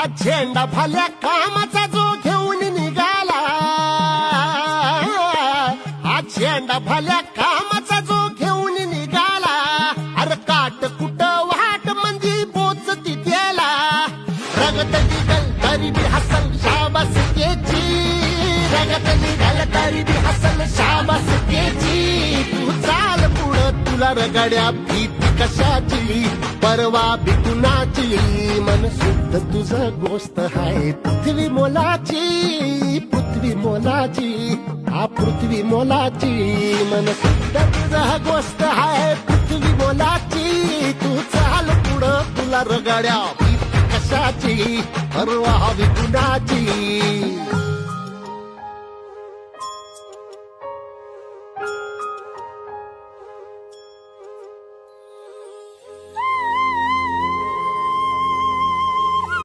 झेंडा भल्या कामाचा जो घेऊन निघाला, हा झेंडा भल्या कामाचा जो घेऊन निघाला, अरे काट कुट वाट म्हणजे पोचती त्याला, रगत निघल तरी बी हसल शाबास त्याची, रगत निघल तरी बी हसल शाबास त्याची. तू चाल पुढं तुला रगड्या भीती कशाची, परवा बी कुणाची, मन शुद्ध तुझं गोष्ट हाय पृथ्वी मोलाची, पृथ्वी मोलाची, हा पृथ्वी मोलाची, मन शुद्ध तुझं गोष्ट हाय पृथ्वी मोलाची. तू चाल पुढं तुला रगड्या भीती कशाची, परवा बी कुणाची.